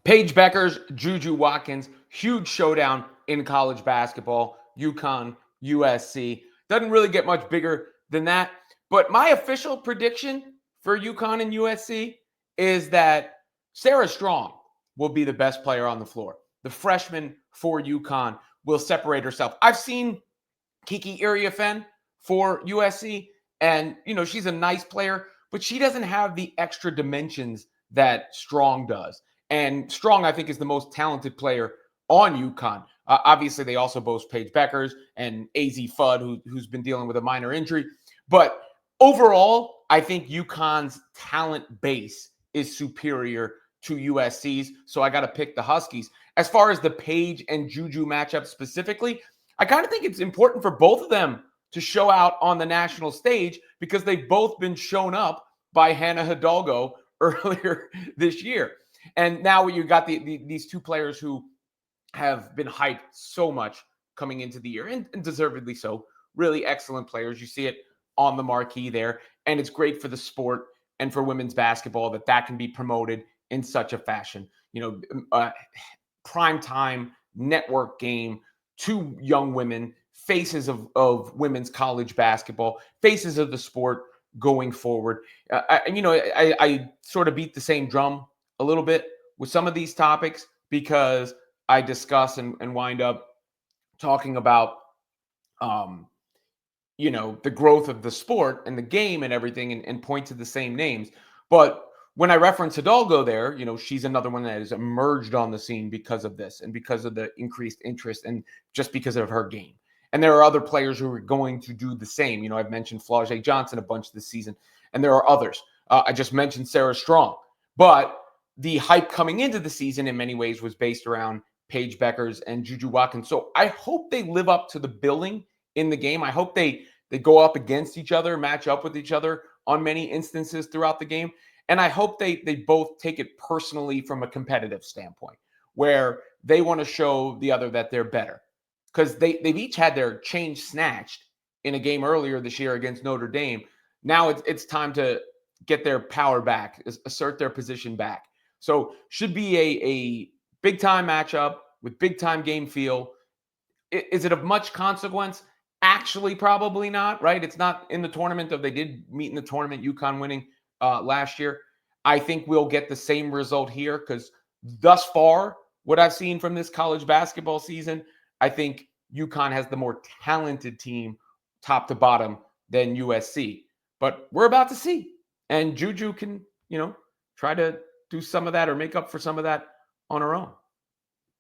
Paige Bueckers, JuJu Watkins, huge showdown in college basketball. UConn, USC. Doesn't really get much bigger than that. But my official prediction for UConn and USC is that Sarah Strong will be the best player on the floor. The freshman for UConn will separate herself. I've seen Kiki Iriafen for USC, and she's a nice player, but she doesn't have the extra dimensions that Strong does. And Strong, I think, is the most talented player on UConn. Obviously, they also boast Paige Bueckers and AZ Fudd, who's been dealing with a minor injury. But overall, I think UConn's talent base is superior to USC's. So I got to pick the Huskies. As far as the Paige and JuJu matchup specifically, I kind of think it's important for both of them to show out on the national stage because they've both been shown up by Hannah Hidalgo earlier this year. And now you got these two players who have been hyped so much coming into the year, and deservedly so. Really excellent players. You see it on the marquee there. And it's great for the sport and for women's basketball that can be promoted in such a fashion. Primetime network game, two young women, faces of women's college basketball, faces of the sport going forward. I sort of beat the same drum a little bit with some of these topics because I discuss and wind up talking about, the growth of the sport and the game and everything and point to the same names. But when I reference Hidalgo there, she's another one that has emerged on the scene because of this and because of the increased interest and just because of her game. And there are other players who are going to do the same. I've mentioned Flau'jae Johnson a bunch this season, and there are others. I just mentioned Sarah Strong. But the hype coming into the season in many ways was based around Paige Bueckers and JuJu Watkins. So I hope they live up to the billing in the game. I hope they go up against each other, match up with each other on many instances throughout the game. And I hope they both take it personally from a competitive standpoint, where they want to show the other that they're better. Because they've each had their change snatched in a game earlier this year against Notre Dame. Now it's time to get their power back, assert their position back. So should be a big-time matchup with big-time game feel. Is it of much consequence? Actually, probably not, right? It's not in the tournament, though they did meet in the tournament, UConn winning last year. I think we'll get the same result here because thus far, what I've seen from this college basketball season, I think UConn has the more talented team top to bottom than USC. But we're about to see. And JuJu can, try to do some of that or make up for some of that on her own.